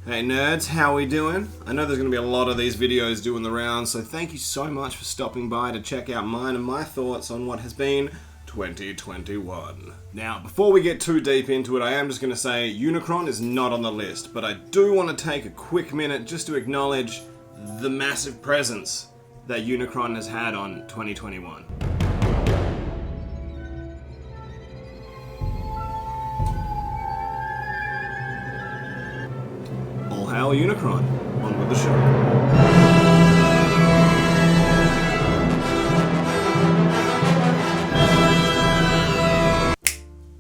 Hey nerds, how we doing? I know there's going to be a lot of these videos doing the rounds, so thank you so much for stopping by to check out mine and my thoughts on what has been 2021. Now, before we get too deep into it, I am just going to say Unicron is not on the list, but I do want to take a quick minute just to acknowledge the massive presence that Unicron has had on 2021. All hail Unicron. On with the show.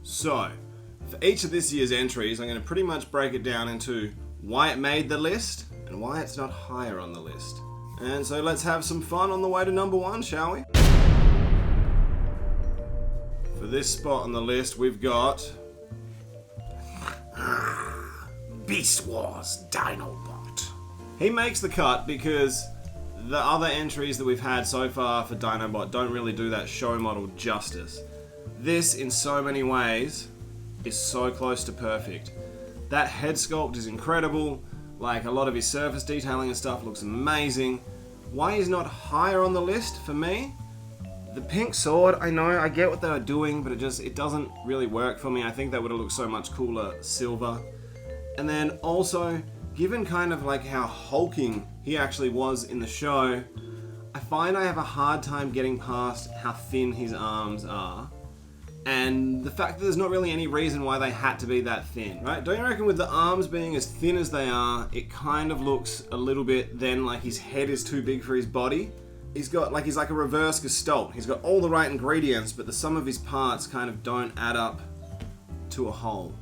So, for each of this year's entries, I'm going to pretty much break it down into why it made the list and why it's not higher on the list. And so let's have some fun on the way to number one, shall we? For this spot on the list, we've got Beast Wars Dinobot. He makes the cut because the other entries that we've had so far for Dinobot don't really do that show model justice. This, in so many ways, is so close to perfect. That head sculpt is incredible, like a lot of his surface detailing and stuff looks amazing. Why he's not higher on the list for me? The pink sword, I know, I get what they were doing, but it doesn't really work for me. I think that would have looked so much cooler silver. And then also, given kind of like how hulking he actually was in the show, I find I have a hard time getting past how thin his arms are. And the fact that there's not really any reason why they had to be that thin, right? Don't you reckon with the arms being as thin as they are, it kind of looks a little bit then like his head is too big for his body? He's like a reverse gestalt. He's got all the right ingredients, but the sum of his parts kind of don't add up to a whole.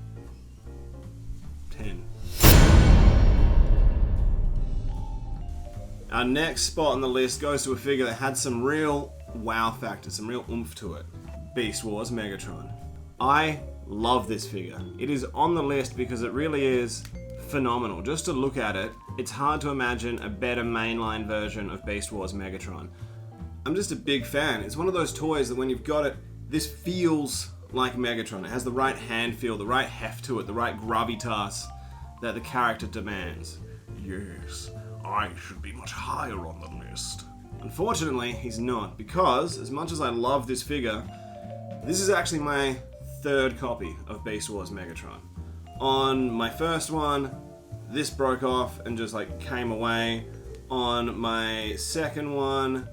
10. Our next spot on the list goes to a figure that had some real wow factor, some real oomph to it. Beast Wars Megatron. I love this figure. It is on the list because it really is phenomenal. Just to look at it, it's hard to imagine a better mainline version of Beast Wars Megatron. I'm just a big fan. It's one of those toys that when you've got it, this feels like Megatron. It has the right hand feel, the right heft to it, the right gravitas that the character demands. Yes, I should be much higher on the list. Unfortunately, he's not, because as much as I love this figure, this is actually my third copy of Beast Wars Megatron. On my first one, this broke off and just like came away. On my second one,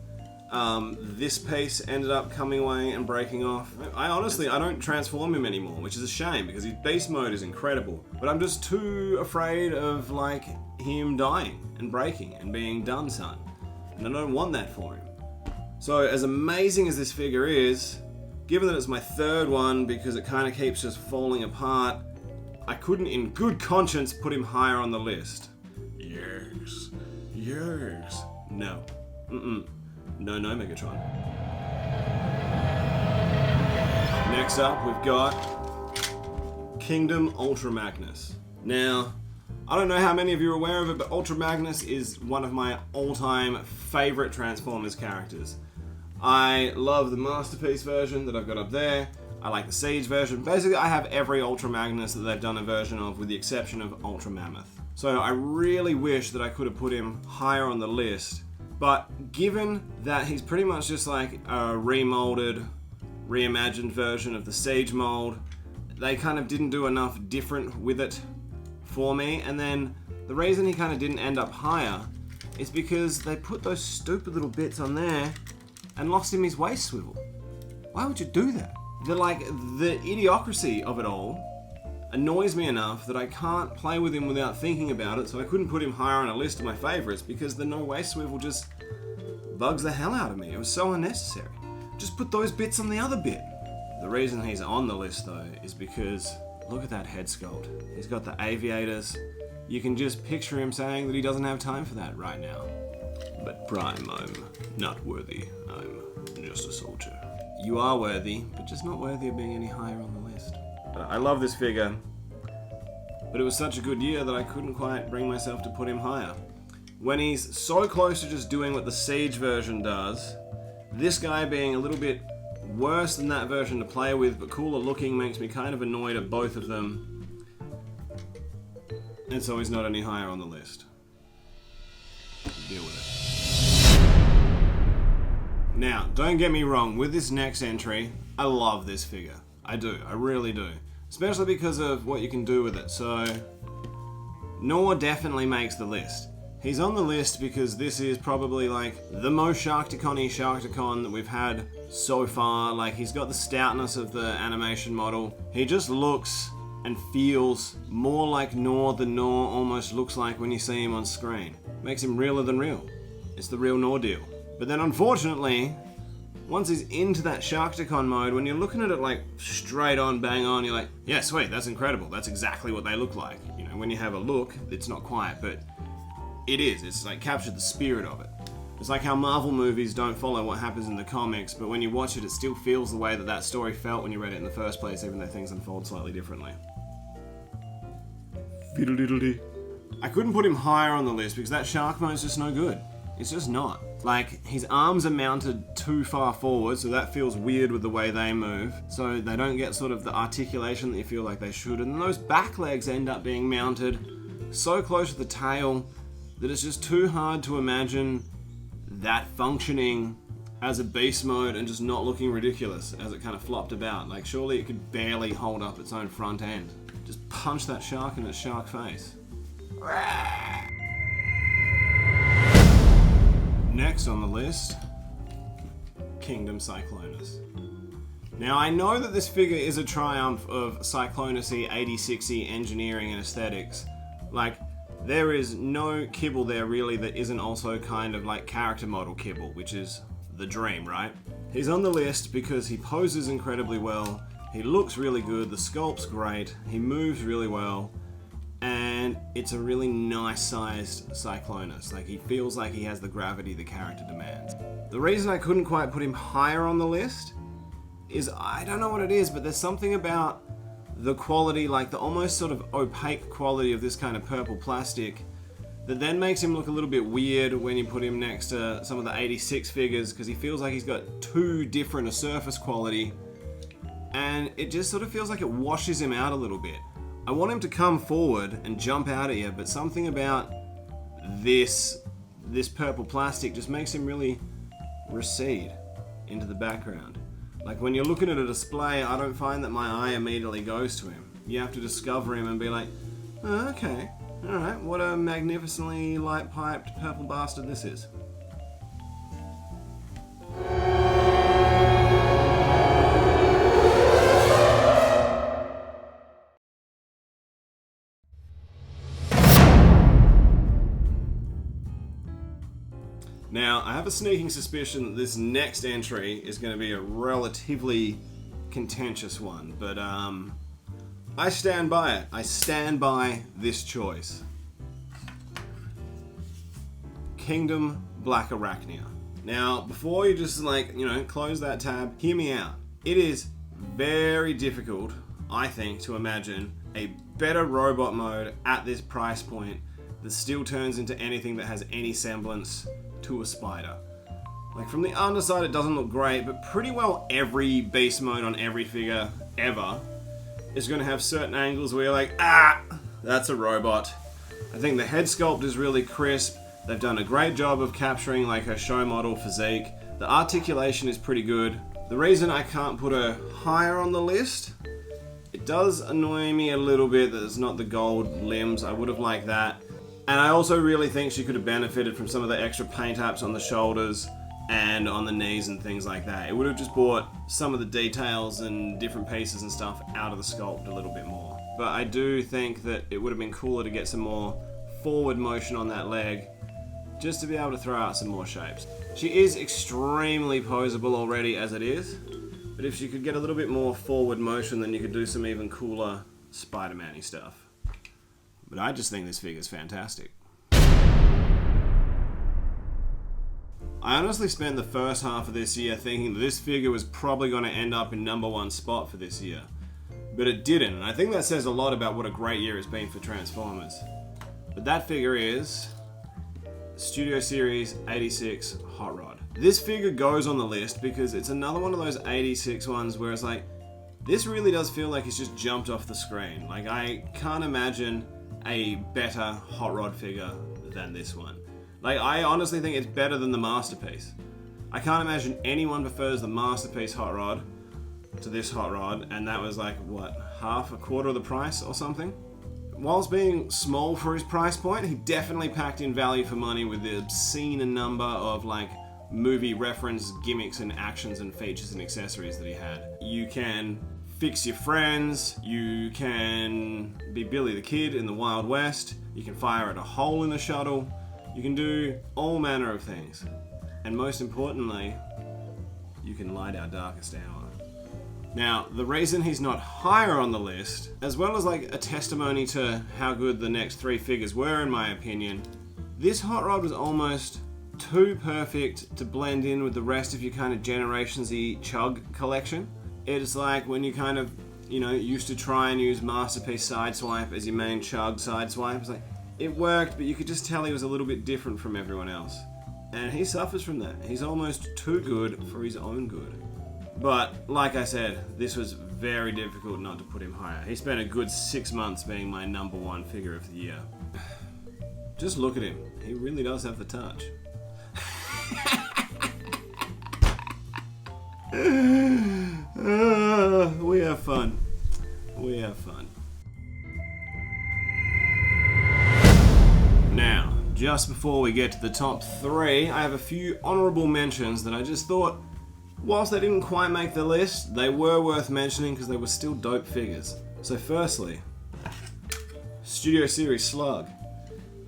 this piece ended up coming away and breaking off. I don't transform him anymore, which is a shame because his beast mode is incredible. But I'm just too afraid of like him dying and breaking and being done, son. And I don't want that for him. So as amazing as this figure is, given that it's my third one because it kind of keeps just falling apart, I couldn't in good conscience put him higher on the list. Yes. No. No, Megatron. Next up, we've got Kingdom Ultra Magnus. Now, I don't know how many of you are aware of it, but Ultra Magnus is one of my all-time favorite Transformers characters. I love the Masterpiece version that I've got up there. I like the Siege version. Basically, I have every Ultra Magnus that they've done a version of, with the exception of Ultra Mammoth. So I really wish that I could have put him higher on the list. But given that he's pretty much just like a remolded, reimagined version of the Siege mold, they kind of didn't do enough different with it for me. And then the reason he kind of didn't end up higher is because they put those stupid little bits on there and lost him his waist swivel. Why would you do that? The idiocracy of it all annoys me enough that I can't play with him without thinking about it, so I couldn't put him higher on a list of my favorites because the no waist swivel just bugs the hell out of me. It was so unnecessary. Just put those bits on the other bit. The reason he's on the list though is because look at that head sculpt. He's got the aviators. You can just picture him saying that he doesn't have time for that right now. But Prime, I'm not worthy. I'm just a soldier. You are worthy, but just not worthy of being any higher on the list. I love this figure, but it was such a good year that I couldn't quite bring myself to put him higher. When he's so close to just doing what the Siege version does, this guy being a little bit worse than that version to play with, but cooler looking, makes me kind of annoyed at both of them. and so he's not any higher on the list. Deal with it. Now, don't get me wrong, with this next entry, I love this figure. I do, I really do. Especially because of what you can do with it. So, Nor definitely makes the list. He's on the list because this is probably like the most Sharkticon-y Sharkticon that we've had so far. Like, he's got the stoutness of the animation model. He just looks and feels more like Nor than Nor almost looks like when you see him on screen. Makes him realer than real. It's the real Nor deal. But then unfortunately, once he's into that Sharkticon mode, when you're looking at it like straight on, bang on, you're like, yeah, sweet, that's incredible. That's exactly what they look like. You know, when you have a look, it's not quite, but it is. It's like captured the spirit of it. It's like how Marvel movies don't follow what happens in the comics, but when you watch it, it still feels the way that that story felt when you read it in the first place, even though things unfold slightly differently. Fiddle-diddle-dee. I couldn't put him higher on the list because that shark mode's just no good. It's just not. Like, his arms are mounted too far forward, so that feels weird with the way they move. So they don't get sort of the articulation that you feel like they should. And those back legs end up being mounted so close to the tail that it's just too hard to imagine that functioning as a beast mode and just not looking ridiculous as it kind of flopped about. Like, surely it could barely hold up its own front end. Just punch that shark in its shark face. Next on the list, Kingdom Cyclonus. Now, I know that this figure is a triumph of Cyclonus-y, 86-y engineering and aesthetics. Like, there is no kibble there really that isn't also kind of like character model kibble, which is the dream, right? He's on the list because he poses incredibly well, he looks really good, the sculpt's great, he moves really well, and it's a really nice sized Cyclonus. Like, he feels like he has the gravity the character demands. The reason I couldn't quite put him higher on the list is, I don't know what it is, but there's something about the quality, like the almost sort of opaque quality of this kind of purple plastic that then makes him look a little bit weird when you put him next to some of the 86 figures, because he feels like he's got too different a surface quality, and it just sort of feels like it washes him out a little bit. I want him to come forward and jump out at you, but something about this purple plastic just makes him really recede into the background. Like, when you're looking at a display, I don't find that my eye immediately goes to him. You have to discover him and be like, oh, okay, alright, what a magnificently light-piped purple bastard this is. Now, I have a sneaking suspicion that this next entry is going to be a relatively contentious one, but I stand by it. I stand by this choice. Kingdom Black Arachnia. Now, before you just close that tab, hear me out. It is very difficult, I think, to imagine a better robot mode at this price point that still turns into anything that has any semblance to a spider. Like, from the underside it doesn't look great, but pretty well every beast mode on every figure ever is going to have certain angles where you're like, ah, that's a robot. I think the head sculpt is really crisp. They've done a great job of capturing like her show model physique. The articulation is pretty good. The reason I can't put her higher on the list, it does annoy me a little bit that it's not the gold limbs. I would have liked that. And I also really think she could have benefited from some of the extra paint apps on the shoulders and on the knees and things like that. It would have just brought some of the details and different pieces and stuff out of the sculpt a little bit more. But I do think that it would have been cooler to get some more forward motion on that leg, just to be able to throw out some more shapes. She is extremely poseable already as it is, but if she could get a little bit more forward motion, then you could do some even cooler Spider-Man-y stuff. But I just think this figure's fantastic. I honestly spent the first half of this year thinking that this figure was probably going to end up in #1 spot for this year. But it didn't, and I think that says a lot about what a great year it's been for Transformers. But that figure is Studio Series 86 Hot Rod. This figure goes on the list because it's another one of those 86 ones where it's like, this really does feel like it's just jumped off the screen. Like, I can't imagine a better hot rod figure than this one. Like, I honestly think it's better than the Masterpiece. I can't imagine anyone prefers the Masterpiece hot rod to this hot rod, and that was like, what, a quarter of the price or something? Whilst being small for his price point, he definitely packed in value for money with the obscene number of like movie reference gimmicks and actions and features and accessories that he had. You can fix your friends, you can be Billy the Kid in the Wild West, you can fire at a hole in the shuttle, you can do all manner of things. And most importantly, you can light our darkest hour. Now, the reason he's not higher on the list, as well as like a testimony to how good the next three figures were in my opinion, this hot rod was almost too perfect to blend in with the rest of your kind of Generations-y chug collection. It's like when you kind of, you know, used to try and use Masterpiece Sideswipe as your main chug sideswipe. It's like, it worked, but you could just tell he was a little bit different from everyone else. And he suffers from that. He's almost too good for his own good. But, like I said, this was very difficult not to put him higher. He spent a good 6 months being my #1 figure of the year. Just look at him. He really does have the touch. We have fun. We have fun. Now, just before we get to the top 3, I have a few honourable mentions that I just thought, whilst they didn't quite make the list, they were worth mentioning because they were still dope figures. So firstly, Studio Series Slug.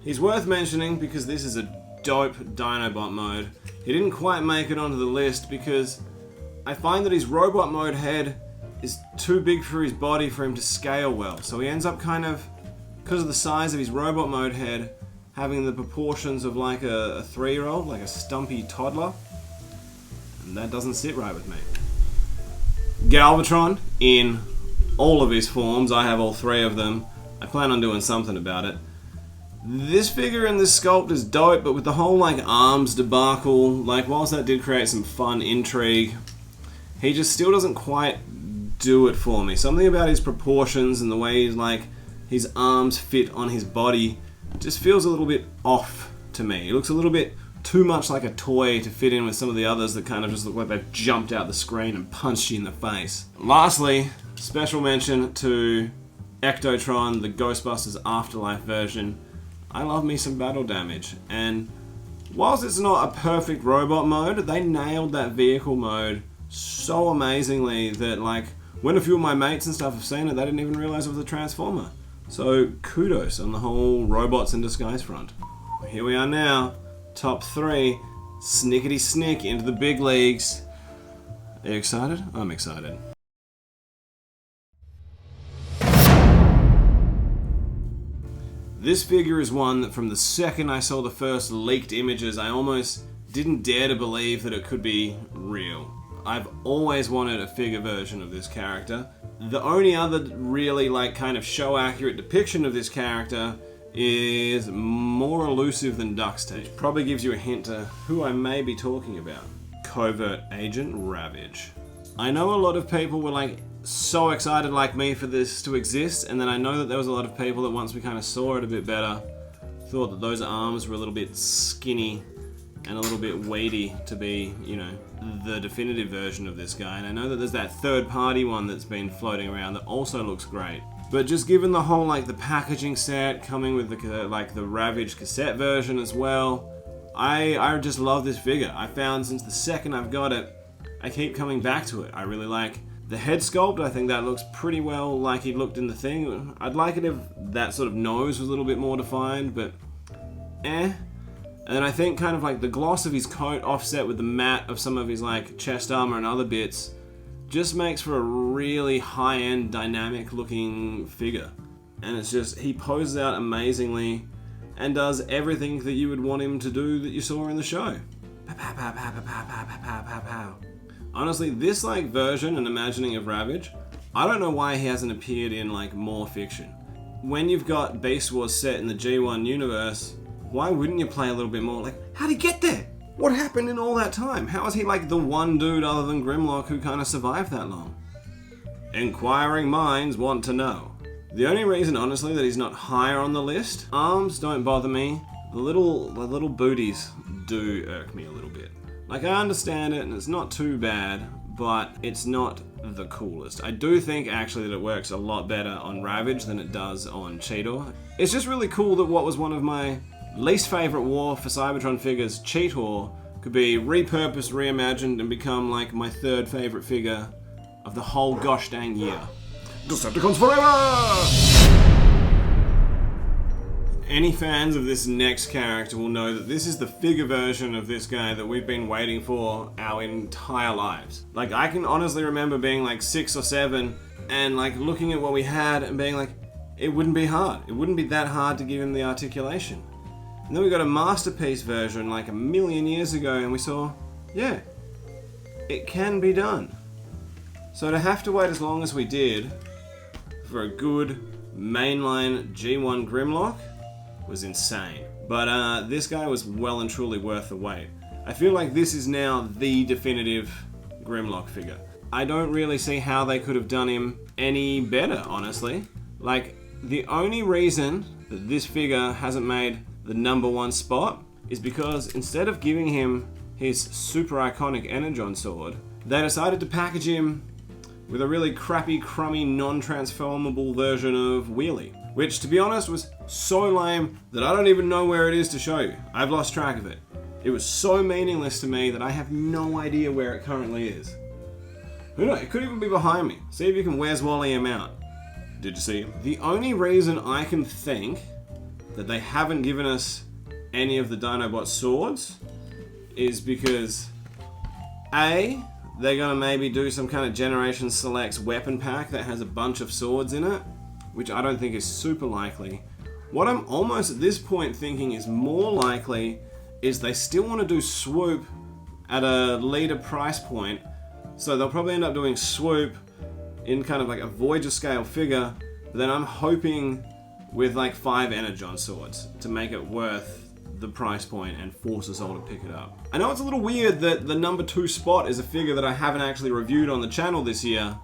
He's worth mentioning because this is a dope Dinobot mode. He didn't quite make it onto the list because I find that his robot mode head is too big for his body for him to scale well. So he ends up kind of, because of the size of his robot mode head, having the proportions of like a 3-year-old, like a stumpy toddler. And that doesn't sit right with me. Galvatron, in all of his forms, I have all 3 of them. I plan on doing something about it. This figure and this sculpt is dope, but with the whole like arms debacle, like whilst that did create some fun intrigue, he just still doesn't quite do it for me. Something about his proportions and the way he's like his arms fit on his body just feels a little bit off to me. He looks a little bit too much like a toy to fit in with some of the others that kind of just look like they've jumped out the screen and punched you in the face. Lastly, special mention to Ectotron, the Ghostbusters Afterlife version. I love me some battle damage, and whilst it's not a perfect robot mode, they nailed that vehicle mode so amazingly that like when a few of my mates and stuff have seen it, they didn't even realize it was a Transformer. So kudos on the whole robots in disguise front. Here we are now, top 3, snickety snick into the big leagues. Are you excited? I'm excited. This figure is one that from the second I saw the first leaked images, I almost didn't dare to believe that it could be real. I've always wanted a figure version of this character. The only other really like kind of show accurate depiction of this character is more elusive than Duck's Teeth. Probably gives you a hint to who I may be talking about. Covert Agent Ravage. I know a lot of people were like so excited like me for this to exist, and then I know that there was a lot of people that once we kind of saw it a bit better, thought that those arms were a little bit skinny and a little bit weighty to be, you know, the definitive version of this guy. And I know that there's that third-party one that's been floating around that also looks great. But just given the whole, like, the packaging set coming with the, like, the Ravage cassette version as well, I just love this figure. I found since the second I've got it, I keep coming back to it. I really like the head sculpt. I think that looks pretty well like he looked in the thing. I'd like it if that sort of nose was a little bit more defined, but eh. And then I think kind of like the gloss of his coat offset with the matte of some of his like chest armor and other bits just makes for a really high-end dynamic looking figure. And it's just, he poses out amazingly and does everything that you would want him to do that you saw in the show. Pow, pow, pow, pow, pow, pow, pow, pow, pow, pow. Honestly, this like version and imagining of Ravage, I don't know why he hasn't appeared in like more fiction. When you've got Beast Wars set in the G1 universe, why wouldn't you play a little bit more like, how'd he get there? What happened in all that time? How is he like the one dude other than Grimlock who kind of survived that long? Inquiring minds want to know. The only reason, honestly, that he's not higher on the list, arms don't bother me. The little booties do irk me a little bit. Like, I understand it, and it's not too bad, but it's not the coolest. I do think, actually, that it works a lot better on Ravage than it does on Cheetor. It's just really cool that what was one of my least favourite War for Cybertron figures, Cheetor, could be repurposed, reimagined, and become, like, my third favourite figure of the whole gosh dang year. Decepticons forever! Any fans of this next character will know that this is the figure version of this guy that we've been waiting for our entire lives. Like, I can honestly remember being like 6 or 7 and like looking at what we had and being like, it wouldn't be hard. It wouldn't be that hard to give him the articulation. And then we got a masterpiece version like a million years ago and we saw, yeah, it can be done. So to have to wait as long as we did for a good mainline G1 Grimlock was insane. But this guy was well and truly worth the wait. I feel like this is now the definitive Grimlock figure. I don't really see how they could have done him any better, honestly. Like, the only reason that this figure hasn't made the #1 spot is because instead of giving him his super iconic Energon sword, they decided to package him with a really crappy, crummy, non-transformable version of Wheelie. Which, to be honest, was so lame that I don't even know where it is to show you. I've lost track of it. It was so meaningless to me that I have no idea where it currently is. Who knows? It could even be behind me. See if you can Where's Wally him out. Did you see him? The only reason I can think that they haven't given us any of the Dinobot swords is because A, they're gonna maybe do some kind of Generation Selects weapon pack that has a bunch of swords in it, which I don't think is super likely. What I'm almost at this point thinking is more likely is they still want to do Swoop at a leader price point, so they'll probably end up doing Swoop in kind of like a Voyager scale figure, but then I'm hoping with like 5 Energon swords to make it worth the price point and force us all to pick it up. I know it's a little weird that the #2 spot is a figure that I haven't actually reviewed on the channel this year,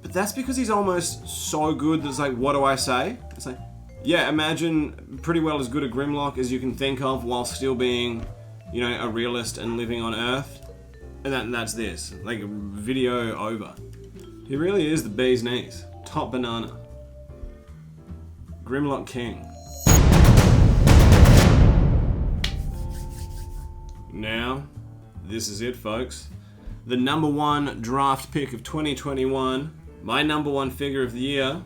but that's because he's almost so good that it's like, what do I say? It's like, yeah, imagine pretty well as good a Grimlock as you can think of while still being, you know, a realist and living on Earth. And that's this. Like, video over. He really is the bee's knees. Top banana. Grimlock King. Now, this is it, folks. The #1 draft pick of 2021. My #1 figure of the year,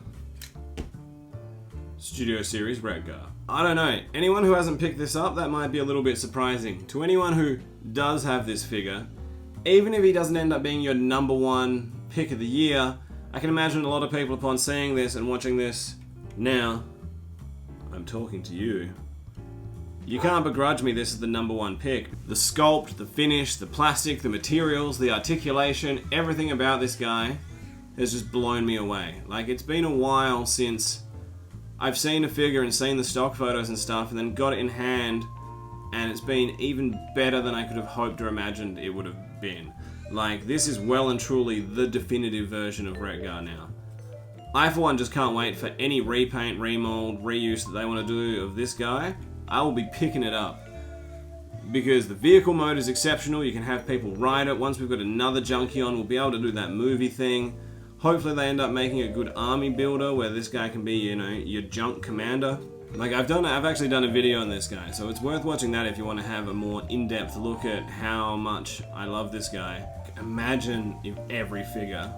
Studio Series Redgar. I don't know, anyone who hasn't picked this up, that might be a little bit surprising. To anyone who does have this figure, even if he doesn't end up being your #1 pick of the year, I can imagine a lot of people upon seeing this and watching this now, I'm talking to you. You can't begrudge me this is the #1 pick. The sculpt, the finish, the plastic, the materials, the articulation, everything about this guy has just blown me away. Like, it's been a while since I've seen a figure and seen the stock photos and stuff and then got it in hand and it's been even better than I could have hoped or imagined it would have been. Like, this is well and truly the definitive version of Redgar now. I, for one, just can't wait for any repaint, remold, reuse that they want to do of this guy. I will be picking it up. Because the vehicle mode is exceptional, you can have people ride it. Once we've got another junkie on, we'll be able to do that movie thing. Hopefully they end up making a good army builder where this guy can be, you know, your junk commander. Like, I've actually done a video on this guy, so it's worth watching that if you want to have a more in-depth look at how much I love this guy. Imagine if every figure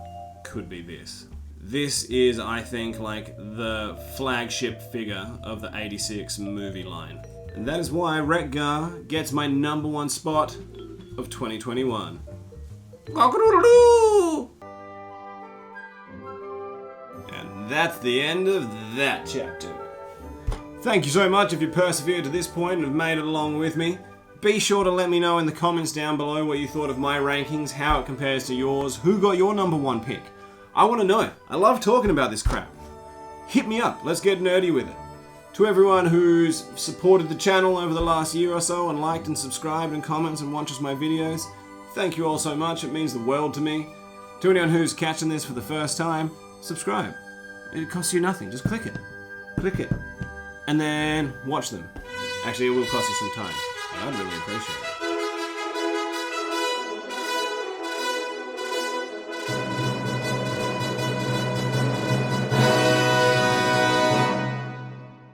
could be this. This is, I think, like the flagship figure of the 86 movie line. And that is why Redgar gets my #1 spot of 2021. And that's the end of that chapter. Thank you so much if you persevered to this point and have made it along with me. Be sure to let me know in the comments down below what you thought of my rankings, how it compares to yours, who got your #1 pick. I want to know. I love talking about this crap. Hit me up, let's get nerdy with it. To everyone who's supported the channel over the last year or so and liked and subscribed and comments and watches my videos, thank you all so much, it means the world to me. To anyone who's catching this for the first time, subscribe. It costs you nothing. Just click it. Click it. And then watch them. Actually, it will cost you some time. But I'd really appreciate it.